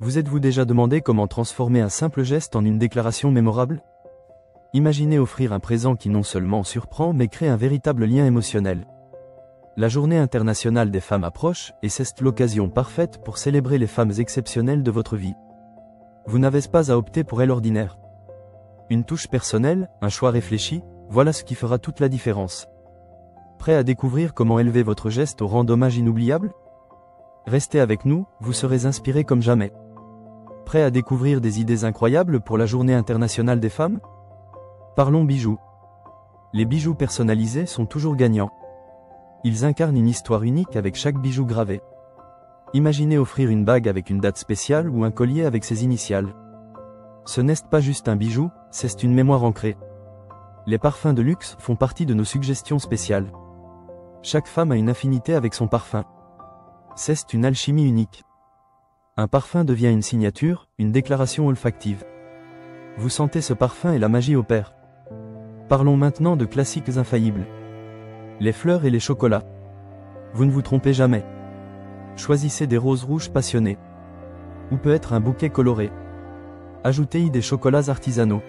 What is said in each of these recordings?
Vous êtes-vous déjà demandé comment transformer un simple geste en une déclaration mémorable? Imaginez offrir un présent qui non seulement surprend mais crée un véritable lien émotionnel. La Journée internationale des femmes approche et c'est l'occasion parfaite pour célébrer les femmes exceptionnelles de votre vie. Vous n'avez pas à opter pour elle ordinaire. Une touche personnelle, un choix réfléchi, voilà ce qui fera toute la différence. Prêt à découvrir comment élever votre geste au rang d'hommage inoubliable? Restez avec nous, vous serez inspiré comme jamais. Prêt à découvrir des idées incroyables pour la Journée internationale des femmes? Parlons bijoux. Les bijoux personnalisés sont toujours gagnants. Ils incarnent une histoire unique avec chaque bijou gravé. Imaginez offrir une bague avec une date spéciale ou un collier avec ses initiales. Ce n'est pas juste un bijou, c'est une mémoire ancrée. Les parfums de luxe font partie de nos suggestions spéciales. Chaque femme a une affinité avec son parfum. C'est une alchimie unique. Un parfum devient une signature, une déclaration olfactive. Vous sentez ce parfum et la magie opère. Parlons maintenant de classiques infaillibles. Les fleurs et les chocolats. Vous ne vous trompez jamais. Choisissez des roses rouges passionnées. Ou peut être un bouquet coloré. Ajoutez-y des chocolats artisanaux.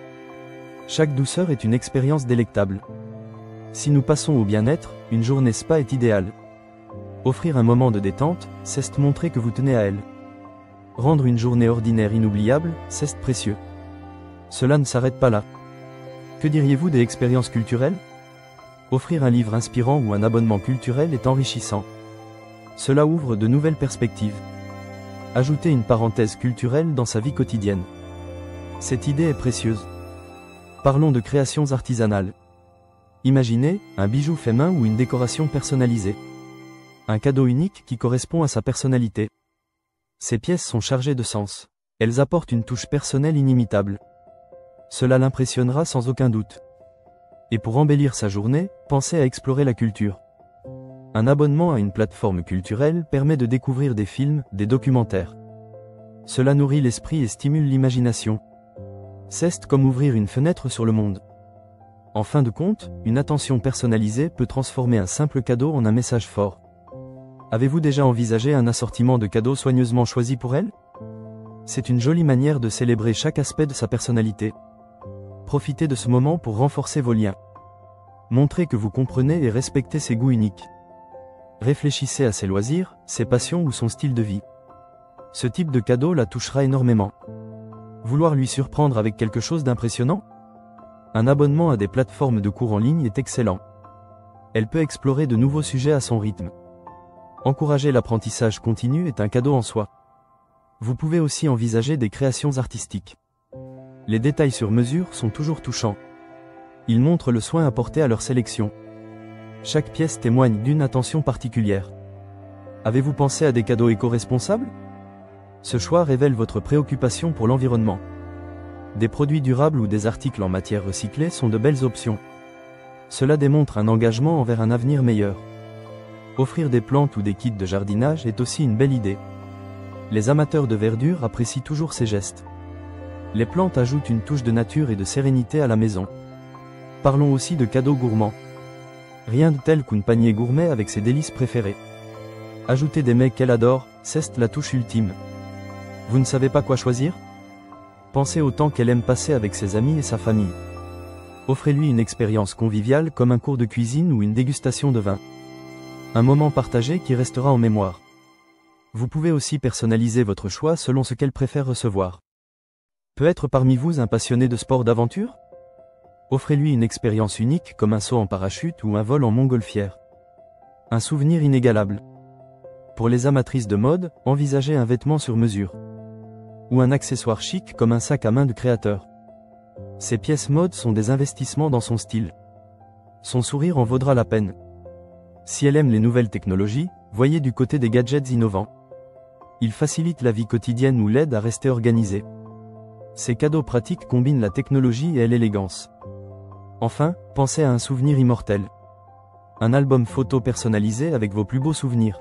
Chaque douceur est une expérience délectable. Si nous passons au bien-être, une journée spa est idéale. Offrir un moment de détente, c'est montrer que vous tenez à elle. Rendre une journée ordinaire inoubliable, c'est précieux. Cela ne s'arrête pas là. Que diriez-vous des expériences culturelles? Offrir un livre inspirant ou un abonnement culturel est enrichissant. Cela ouvre de nouvelles perspectives. Ajouter une parenthèse culturelle dans sa vie quotidienne. Cette idée est précieuse. Parlons de créations artisanales. Imaginez un bijou fait main ou une décoration personnalisée. Un cadeau unique qui correspond à sa personnalité. Ces pièces sont chargées de sens. Elles apportent une touche personnelle inimitable. Cela l'impressionnera sans aucun doute. Et pour embellir sa journée, pensez à explorer la culture. Un abonnement à une plateforme culturelle permet de découvrir des films, des documentaires. Cela nourrit l'esprit et stimule l'imagination. C'est comme ouvrir une fenêtre sur le monde. En fin de compte, une attention personnalisée peut transformer un simple cadeau en un message fort. Avez-vous déjà envisagé un assortiment de cadeaux soigneusement choisi pour elle? C'est une jolie manière de célébrer chaque aspect de sa personnalité. Profitez de ce moment pour renforcer vos liens. Montrez que vous comprenez et respectez ses goûts uniques. Réfléchissez à ses loisirs, ses passions ou son style de vie. Ce type de cadeau la touchera énormément. Vouloir lui surprendre avec quelque chose d'impressionnant? Un abonnement à des plateformes de cours en ligne est excellent. Elle peut explorer de nouveaux sujets à son rythme. Encourager l'apprentissage continu est un cadeau en soi. Vous pouvez aussi envisager des créations artistiques. Les détails sur mesure sont toujours touchants. Ils montrent le soin apporté à leur sélection. Chaque pièce témoigne d'une attention particulière. Avez-vous pensé à des cadeaux éco-responsables? Ce choix révèle votre préoccupation pour l'environnement. Des produits durables ou des articles en matière recyclée sont de belles options. Cela démontre un engagement envers un avenir meilleur. Offrir des plantes ou des kits de jardinage est aussi une belle idée. Les amateurs de verdure apprécient toujours ces gestes. Les plantes ajoutent une touche de nature et de sérénité à la maison. Parlons aussi de cadeaux gourmands. Rien de tel qu'un panier gourmet avec ses délices préférées. Ajoutez des mets qu'elle adore, c'est la touche ultime. Vous ne savez pas quoi choisir? Pensez au temps qu'elle aime passer avec ses amis et sa famille. Offrez-lui une expérience conviviale comme un cours de cuisine ou une dégustation de vin. Un moment partagé qui restera en mémoire. Vous pouvez aussi personnaliser votre choix selon ce qu'elle préfère recevoir. Peut être parmi vous un passionné de sport d'aventure? Offrez-lui une expérience unique comme un saut en parachute ou un vol en montgolfière. Un souvenir inégalable. Pour les amatrices de mode, envisagez un vêtement sur mesure. Ou un accessoire chic comme un sac à main de créateur. Ces pièces mode sont des investissements dans son style. Son sourire en vaudra la peine. Si elle aime les nouvelles technologies, voyez du côté des gadgets innovants. Ils facilitent la vie quotidienne ou l'aident à rester organisé. Ces cadeaux pratiques combinent la technologie et l'élégance. Enfin, pensez à un souvenir immortel. Un album photo personnalisé avec vos plus beaux souvenirs.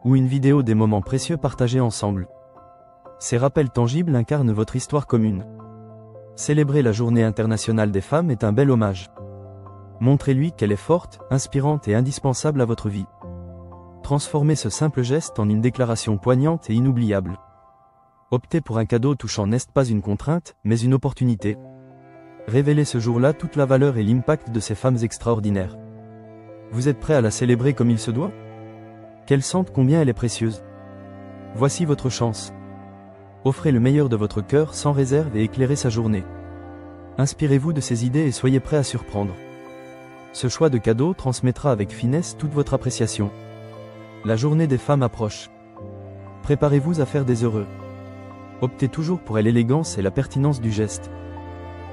Ou une vidéo des moments précieux partagés ensemble. Ces rappels tangibles incarnent votre histoire commune. Célébrer la Journée internationale des femmes est un bel hommage. Montrez-lui qu'elle est forte, inspirante et indispensable à votre vie. Transformez ce simple geste en une déclaration poignante et inoubliable. Opter pour un cadeau touchant n'est pas une contrainte, mais une opportunité. Révélez ce jour-là toute la valeur et l'impact de ces femmes extraordinaires. Vous êtes prêt à la célébrer comme il se doit? Qu'elle sente combien elle est précieuse. Voici votre chance. Offrez le meilleur de votre cœur sans réserve et éclairez sa journée. Inspirez-vous de ces idées et soyez prêt à surprendre. Ce choix de cadeau transmettra avec finesse toute votre appréciation. La journée des femmes approche. Préparez-vous à faire des heureux. Optez toujours pour l'élégance et la pertinence du geste.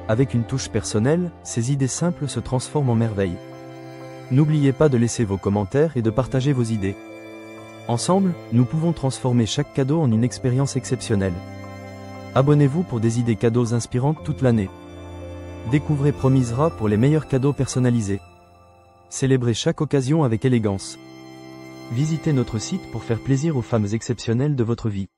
Avec une touche personnelle, ces idées simples se transforment en merveilles. N'oubliez pas de laisser vos commentaires et de partager vos idées. Ensemble, nous pouvons transformer chaque cadeau en une expérience exceptionnelle. Abonnez-vous pour des idées cadeaux inspirantes toute l'année. Découvrez Promisera pour les meilleurs cadeaux personnalisés. Célébrez chaque occasion avec élégance. Visitez notre site pour faire plaisir aux femmes exceptionnelles de votre vie.